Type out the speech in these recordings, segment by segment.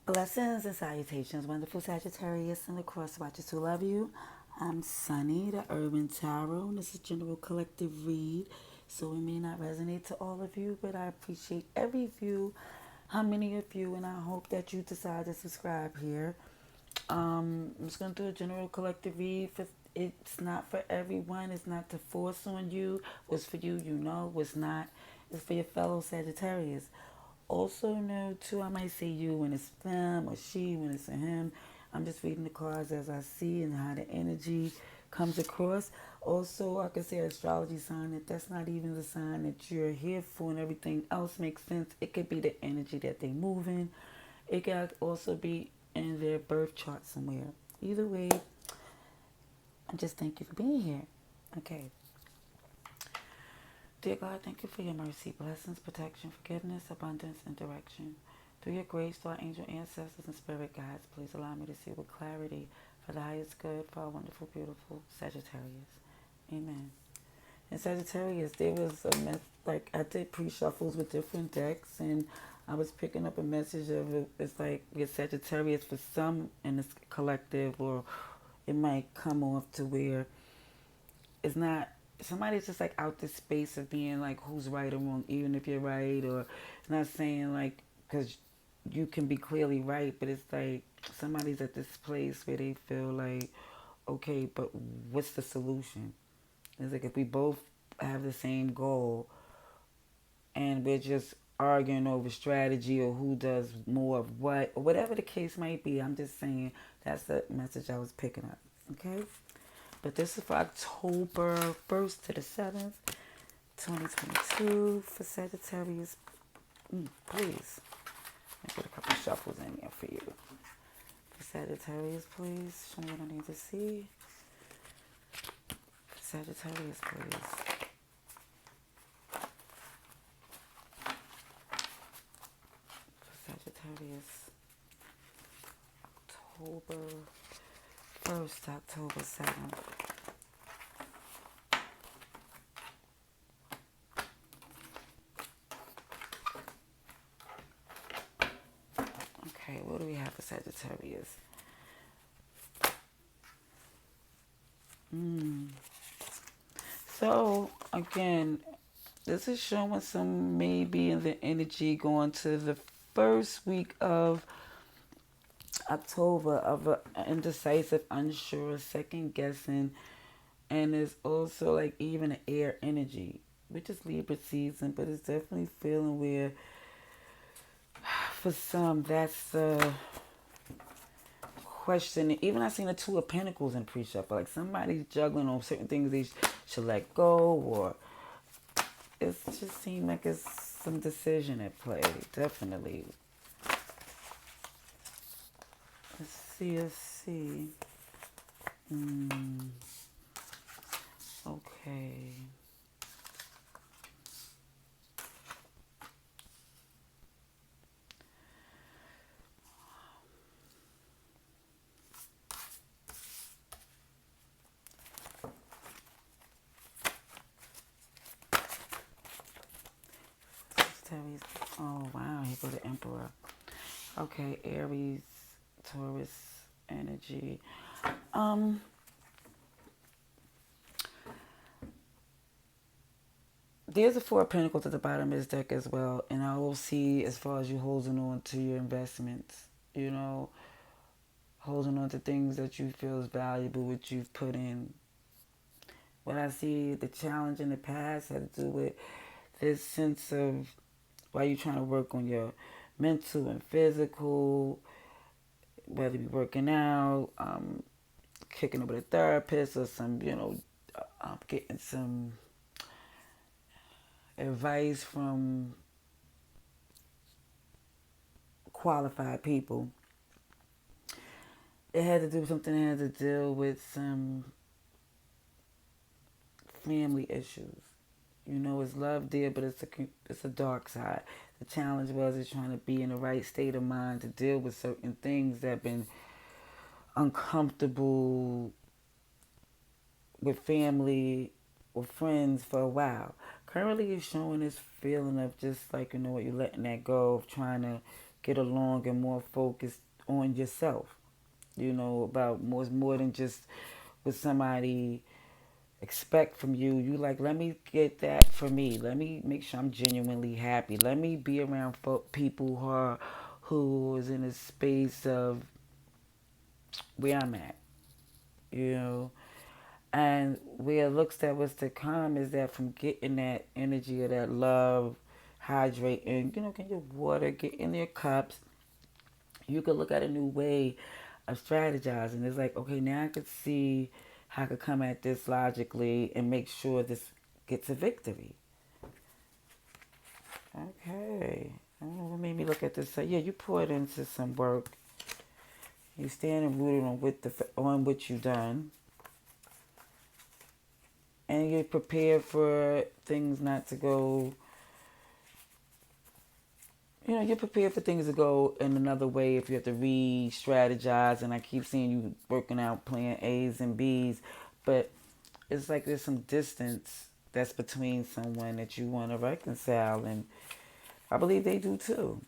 Blessings and salutations, wonderful Sagittarius and the cross watchers who love you. I'm Sunny, the Urban Tarot, and this is General Collective Read. So it may not resonate to all of you, but I appreciate every view, how many of you, and I hope that you decide to subscribe here. I'm just gonna do a general collective read. It's not for everyone. It's not to force on you. What's for you, you know. What's not, it's for your fellow Sagittarius. Also, know too, I might say you when it's them or she when it's a him. I'm just reading the cards as I see and how the energy comes across. Also, I could say astrology sign that that's not even the sign that you're here for, and everything else makes sense. It could be the energy that they move in. It could also be in their birth chart somewhere. Either way, I just thank you for being here. Okay. Dear God, thank you for your mercy, blessings, protection, forgiveness, abundance, and direction. Through your grace to our angel ancestors and spirit guides, please allow me to see with clarity for the highest good for our wonderful, beautiful Sagittarius. Amen. In Sagittarius, there was a like I did pre-shuffles with different decks, and I was picking up a message of it's like with Sagittarius for some in this collective, or it might come off to where it's not, somebody's just like out this space of being like who's right or wrong, even if you're right, or not saying like because you can be clearly right, but it's like somebody's at this place where they feel like, okay, but what's the solution? It's like if we both have the same goal and we're just arguing over strategy or who does more of what, or whatever the case might be. I'm just saying that's the message I was picking up. Okay? But this is for October 1st to the 7th, 2022 for Sagittarius. Please, let me put a couple shuffles in here for you. For Sagittarius, please, show me what I need to see. For Sagittarius, please. Sagittarius, October 1st, October 7th. Okay, what do we have for Sagittarius? So, again, this is showing some maybe in the energy going to the first week of October of a indecisive, unsure, second guessing, and it's also like even an air energy, which is Libra season, but it's definitely feeling where for some that's question. Even I seen the Two of Pentacles in pre-shuffle, like somebody's juggling on certain things they should let go, or it just seemed like it's some decision at play. Definitely. Let's see. Let's see. Okay. Sagittarius. Oh wow, here go the Emperor. Okay, Aries, Taurus energy. Um, there's a Four of Pentacles at the bottom of this deck as well, and I will see as far as you holding on to your investments, you know, holding on to things that you feel is valuable, which you've put in. What I see, the challenge in the past had to do with this sense of why you're trying to work on your mental and physical, whether you're working out, kicking up with a therapist, or some, getting some advice from qualified people. It had to do with something that had to deal with some family issues. You know, it's love there, but it's a dark side. The challenge was is trying to be in the right state of mind to deal with certain things that have been uncomfortable with family or friends for a while. Currently, you're showing this feeling of just like, you know what, you're letting that go, of trying to get along and more focused on yourself. About more than just what somebody expect from you. You like, let me get that for me. Let me make sure I'm genuinely happy. Let me be around people who is in a space of where I'm at. You know, and where it looks at what's to come is that from getting that energy of that love, hydrating, get your water, get in your cups, you could look at a new way of strategizing. It's like, okay, now I could see how I could come at this logically and make sure this gets a victory. Okay. I don't know what made me look at this. So yeah, you poured into some work. You standing rooted on what you've done. And you're prepared for things not to go, you're prepared for things to go in another way if you have to re-strategize. And I keep seeing you working out, playing A's and B's. But it's like there's some distance that's between someone that you want to reconcile. And I believe they do too.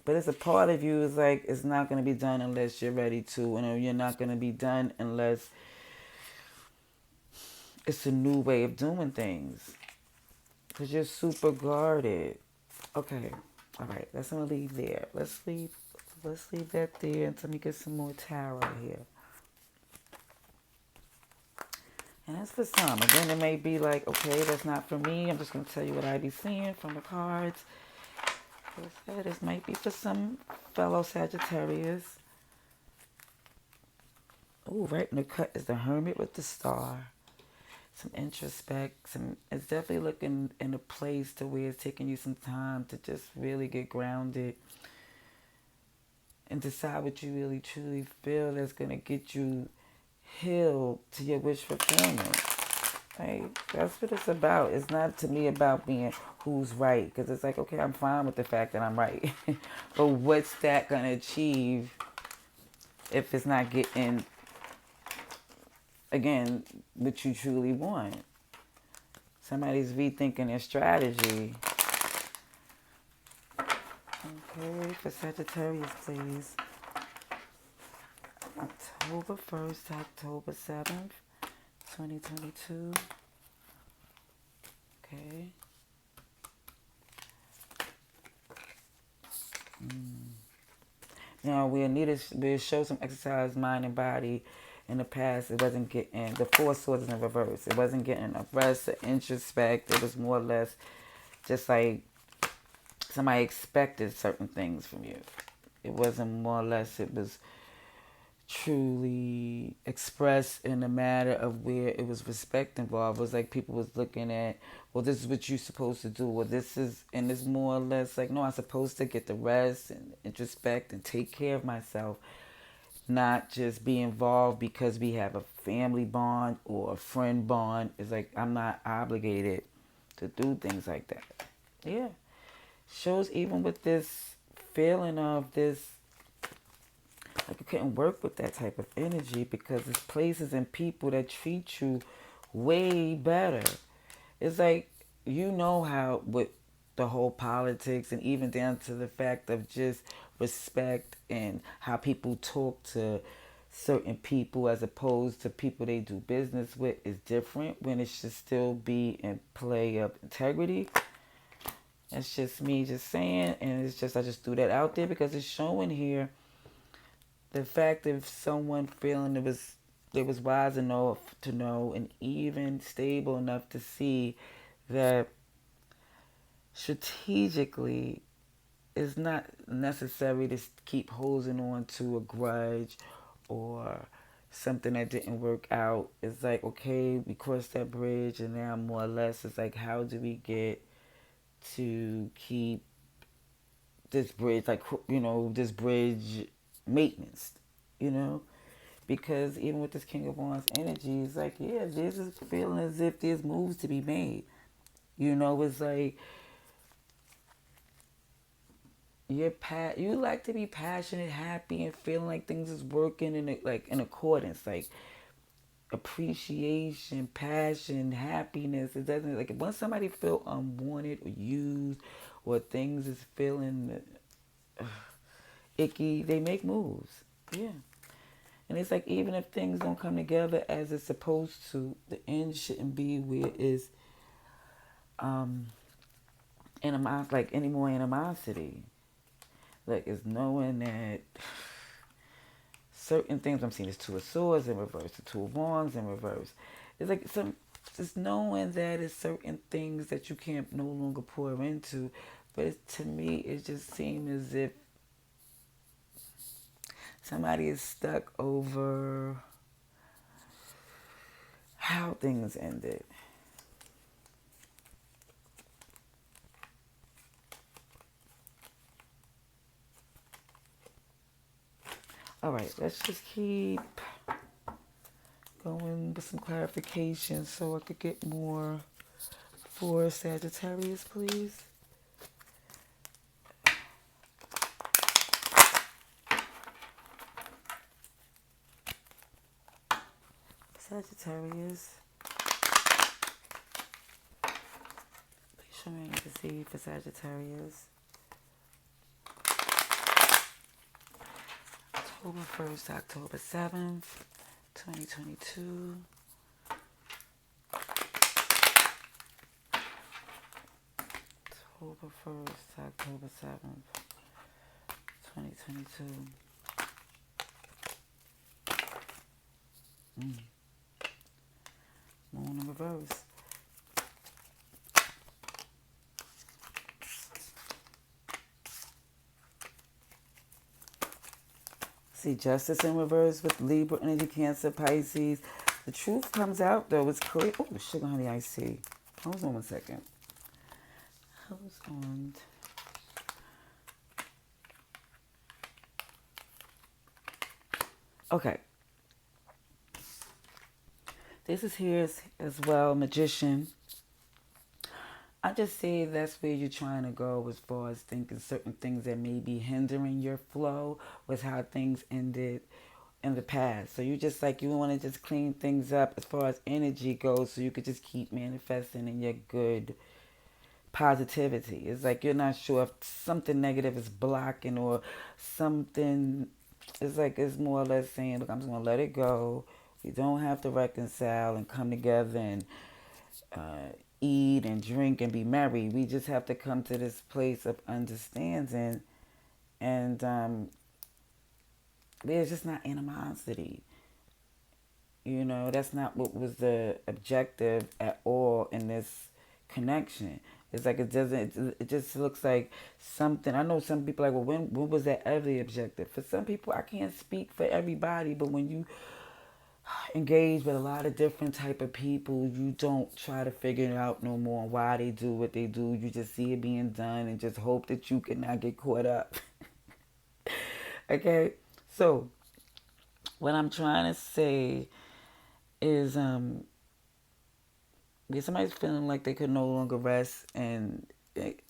But it's a part of you is like, it's not going to be done unless you're ready to. And you're not going to be done unless it's a new way of doing things. Because you're super guarded. Okay. All right. That's going to leave there. Let's leave that there until we get some more tarot here. And that's for some. Again, it may be like, okay, that's not for me. I'm just going to tell you what I be seeing from the cards. This might be for some fellow Sagittarius. Ooh, right in the cut is the Hermit with the star. Some introspect. It's definitely looking in a place to where it's taking you some time to just really get grounded and decide what you really truly feel that's going to get you healed to your wish fulfillment. Right? That's what it's about. It's not to me about being who's right, because it's like, okay, I'm fine with the fact that I'm right. But what's that going to achieve if it's not getting, again, what you truly want? Somebody's rethinking their strategy. Okay, for Sagittarius, please. October 1st to October 7th, 2022. Okay. Now, we'll show some exercise, mind and body. In the past, it wasn't getting, the Four Swords in reverse. It wasn't getting enough rest or introspect. It was more or less just like somebody expected certain things from you. It wasn't more or less, it was truly expressed in a matter of where it was respect involved. It was like people was looking at, well, this is what you're supposed to do, or this is, and it's more or less like, no, I'm supposed to get the rest and introspect and take care of myself, not just be involved because we have a family bond or a friend bond. It's like, I'm not obligated to do things like that. Yeah. Shows even with this feeling of this, like I couldn't work with that type of energy because there's places and people that treat you way better. It's like, how with the whole politics and even down to the fact of just respect and how people talk to certain people as opposed to people they do business with is different when it should still be in play of integrity. It's just me just saying, and it's just, I just threw that out there because it's showing here the fact of someone feeling it was wise enough to know and even stable enough to see that strategically it's not necessary to keep holding on to a grudge or something that didn't work out. It's like, okay, we crossed that bridge and now more or less it's like, how do we get to keep this bridge, like, this bridge maintenance, because even with this King of Wands energy, it's like, yeah, there's this feeling as if there's moves to be made. It's like you like to be passionate, happy, and feeling like things is working in accordance, like appreciation, passion, happiness. It doesn't, like, once somebody feel unwanted or used, or things is feeling, icky, they make moves. Yeah. And it's like even if things don't come together as it's supposed to, the end shouldn't be where it's um like any more animosity. Like it's knowing that certain things I'm seeing is Two of Swords in reverse, the Two of Wands in reverse. It's like just knowing that it's certain things that you can't no longer pour into. But to me, it just seems as if somebody is stuck over how things ended. All right, let's just keep going with some clarification so I could get more for Sagittarius, please. Sagittarius. Please show me to see for Sagittarius. October 1st, October 7th, 2022. October 1st, October 7th, 2022. Moon in reverse. See, Justice in reverse with Libra, energy, Cancer, Pisces. The truth comes out, though. It's clear. Oh, sugar, honey, I see. Hold on 1 second. Hold on. Okay. This is here as well, Magician. I just say that's where you're trying to go as far as thinking certain things that may be hindering your flow with how things ended in the past. So you just like you want to just clean things up as far as energy goes so you could just keep manifesting in your good positivity. It's like you're not sure if something negative is blocking or something. It's like it's more or less saying, look, I'm just going to let it go. We don't have to reconcile and come together and eat and drink and be merry. We just have to come to this place of understanding, and there's just not animosity. You know, that's not what was the objective at all in this connection. It's like it doesn't. It just looks like something. I know some people are like, well, when was that ever the objective? For some people, I can't speak for everybody, but when you engage with a lot of different type of people, you don't try to figure it out no more why they do what they do. You just see it being done and just hope that you cannot get caught up. Okay, so what I'm trying to say is if somebody's feeling like they could no longer rest and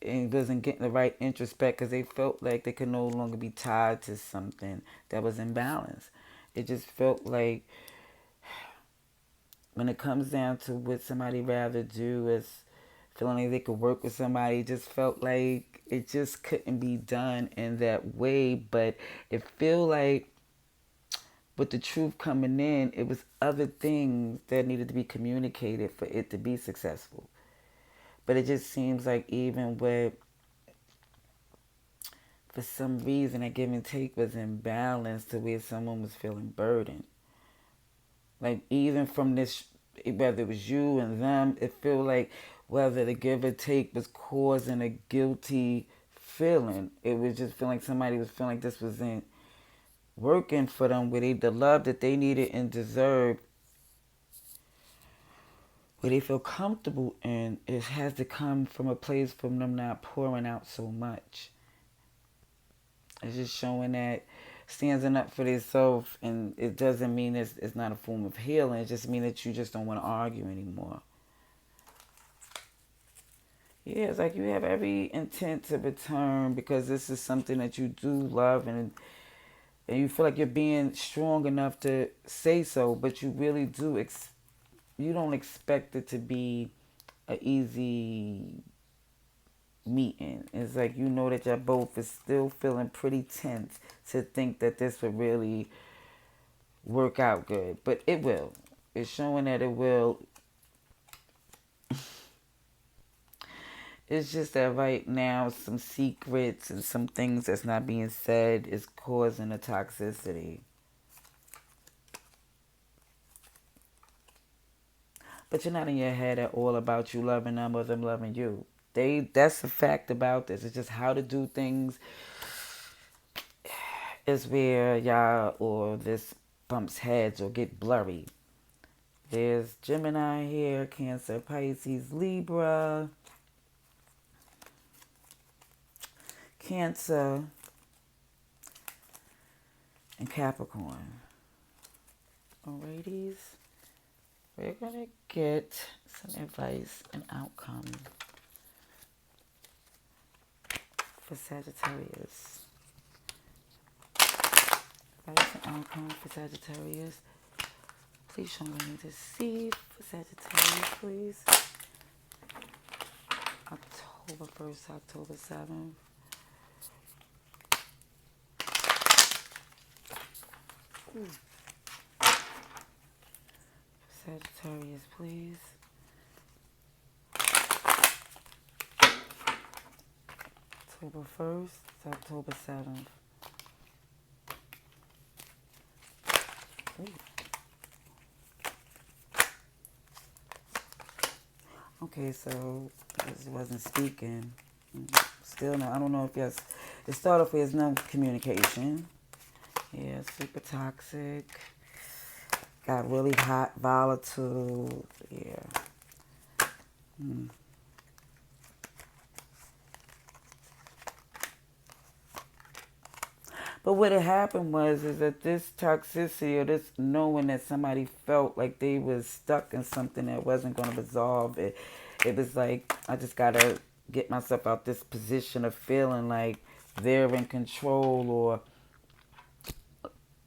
wasn't getting the right introspect because they felt like they could no longer be tied to something that was imbalanced. It just felt like when it comes down to what somebody rather do is feeling like they could work with somebody, it just felt like it just couldn't be done in that way. But it feel like with the truth coming in, it was other things that needed to be communicated for it to be successful. But it just seems like even with, for some reason, that give and take was imbalanced to where someone was feeling burdened. Like even from this, whether it was you and them, it feel like whether the give or take was causing a guilty feeling. It was just feeling like somebody was feeling like this wasn't working for them, where the love that they needed and deserved, where they feel comfortable in, it has to come from a place from them not pouring out so much. It's just showing that standing up for themselves, and it doesn't mean it's not a form of healing. It just means that you just don't want to argue anymore. Yeah, it's like you have every intent to return because this is something that you do love, and you feel like you're being strong enough to say so, but you really do. You don't expect it to be an easy meeting. It's like you know that y'all both is still feeling pretty tense to think that this would really work out good. But it will. It's showing that it will. It's just that right now some secrets and some things that's not being said is causing a toxicity. But you're not in your head at all about you loving them or them loving you. That's a fact about this. It's just how to do things is where y'all or this bumps heads or get blurry. There's Gemini here, Cancer, Pisces, Libra, Cancer, and Capricorn. Alrighties, we're gonna get some advice and outcome for Sagittarius. Advice and outcome for Sagittarius. Please show me what I need to see for Sagittarius, please. October 1st, October 7th. Sagittarius, please. October 1st to October 7th. Ooh. Okay, so this wasn't speaking. Still no, I don't know if yes. It started off with no communication. Yeah, super toxic. Got really hot, volatile. Yeah. But what had happened is that this toxicity or this knowing that somebody felt like they was stuck in something that wasn't going to resolve it, it was like, I just got to get myself out this position of feeling like they're in control or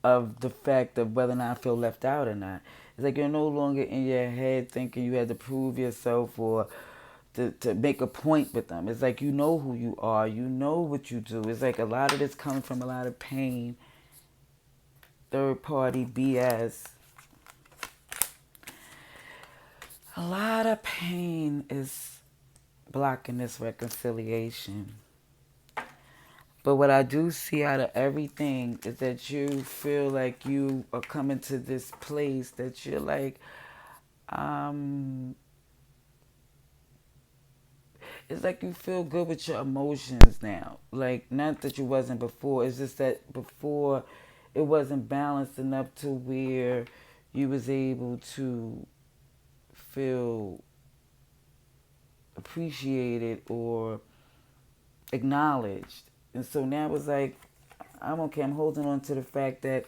of the fact of whether or not I feel left out or not. It's like you're no longer in your head thinking you had to prove yourself or to make a point with them. It's like you know who you are. You know what you do. It's like a lot of this coming from a lot of pain, third party BS. A lot of pain is blocking this reconciliation. But what I do see out of everything is that you feel like you are coming to this place that you're like, it's like you feel good with your emotions now. Like, not that you wasn't before. It's just that before it wasn't balanced enough to where you was able to feel appreciated or acknowledged. And so now it's like, I'm okay. I'm holding on to the fact that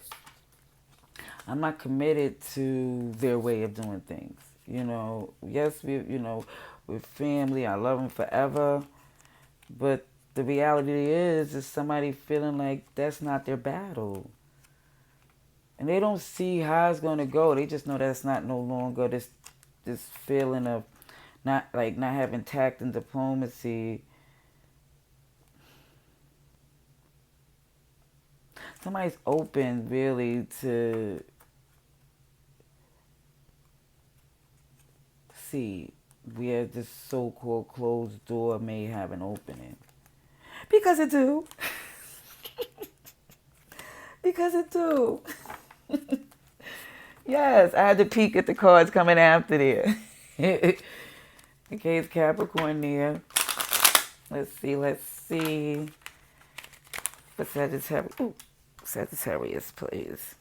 I'm not committed to their way of doing things. You know, yes, we're family. I love them forever. But the reality is somebody feeling like that's not their battle. And they don't see how it's going to go. They just know that's not no longer this feeling of not having tact and diplomacy. Somebody's open really to see where this so-called closed door may have an opening. Because it do. Because it do. Yes, I had to peek at the cards coming after there. Okay, it's Capricorn there. Let's see. For Sagittarius. Ooh, Sagittarius, please.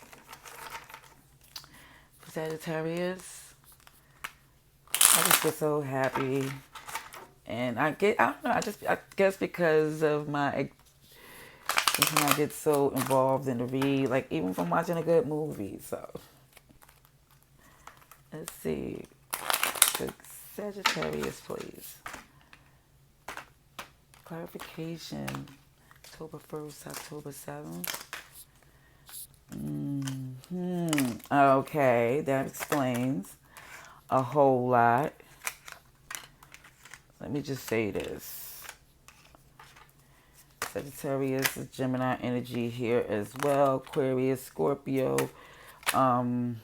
For Sagittarius, I just get so happy. And I don't know, I guess because of when I get so involved in the read, like even from watching a good movie, so. Let's see. The Sagittarius, please. Clarification. October 1st, October 7th. Okay, that explains a whole lot. Let me just say this. Sagittarius is Gemini energy here as well. Aquarius, Scorpio. Um,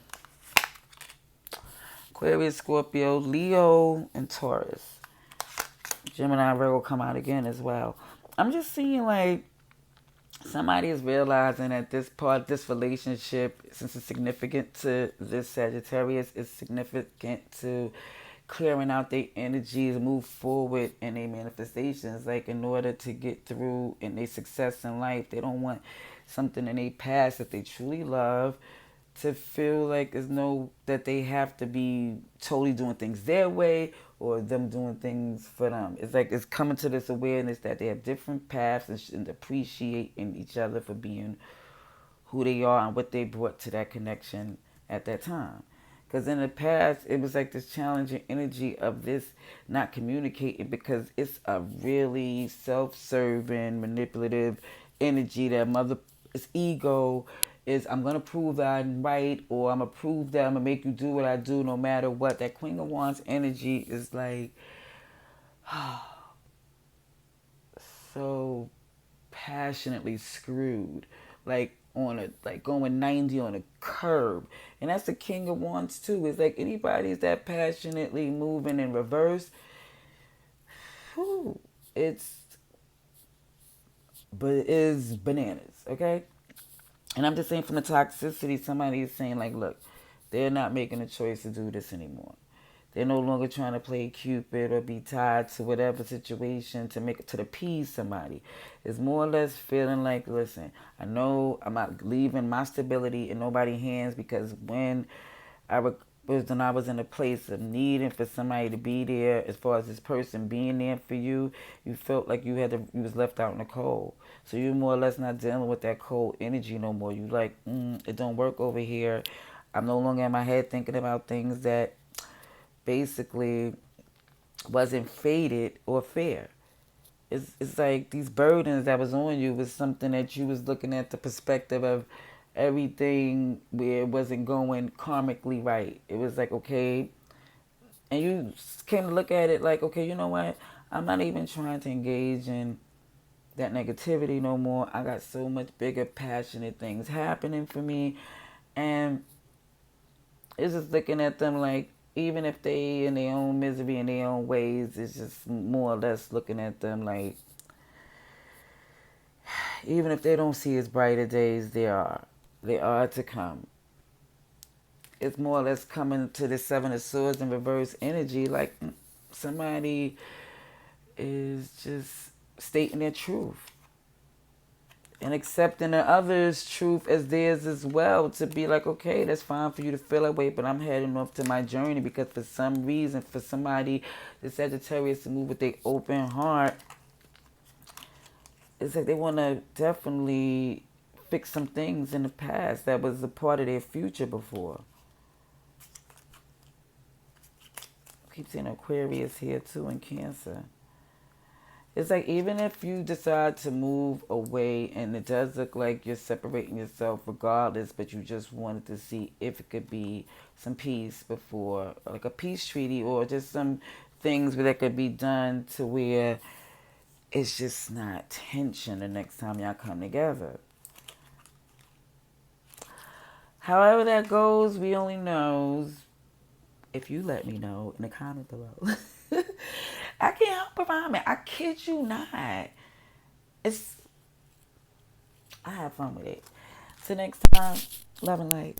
Aquarius, Scorpio, Leo, and Taurus. Gemini, Virgo come out again as well. I'm just seeing like somebody is realizing that this relationship, since it's significant to this Sagittarius, is significant to clearing out their energies, move forward in their manifestations. Like in order to get through in their success in life, they don't want something in their past that they truly love to feel like there's no that they have to be totally doing things their way or them doing things for them. It's like it's coming to this awareness that they have different paths and appreciating each other for being who they are and what they brought to that connection at that time. Because in the past, it was like this challenging energy of this not communicating because it's a really self-serving, manipulative energy that it's ego is I'm going to prove that I'm right or I'm going to prove that I'm going to make you do what I do no matter what. That Queen of Wands energy is like so passionately screwed. Like going 90 on a curb. And that's the King of Wands too. It's like anybody's that passionately moving in reverse, whew, it is bananas, okay? And I'm just saying from the toxicity, somebody is saying like, look, they're not making a choice to do this anymore. They're no longer trying to play Cupid or be tied to whatever situation to appease somebody. It's more or less feeling like, listen, I know I'm not leaving my stability in nobody's hands because when I was in a place of needing for somebody to be there, as far as this person being there for you, you felt like you was left out in the cold. So you're more or less not dealing with that cold energy no more. You like, it don't work over here. I'm no longer in my head thinking about things that basically wasn't fated or fair. It's like these burdens that was on you was something that you was looking at the perspective of everything where it wasn't going karmically right. It was like, okay, and you came to look at it like, okay, you know what? I'm not even trying to engage in that negativity no more. I got so much bigger, passionate things happening for me. And it's just looking at them like, even if they in their own misery in their own ways, it's just more or less looking at them like, even if they don't see as brighter days, they are to come. It's more or less coming to the Seven of Swords in reverse energy, like somebody is just stating their truth and accepting the other's truth as theirs as well, to be like, okay, that's fine for you to feel that way, but I'm heading off to my journey because for some reason, for somebody, the Sagittarius, to move with their open heart, it's like they want to definitely fix some things in the past that was a part of their future before. I keep seeing Aquarius here too, and Cancer. It's like even if you decide to move away and it does look like you're separating yourself regardless, but you just wanted to see if it could be some peace before, like a peace treaty or just some things that could be done to where it's just not tension the next time y'all come together. However that goes, we only knows if you let me know in the comment below. I can't help but rhyme it. I kid you not. I have fun with it. Till next time, love and light.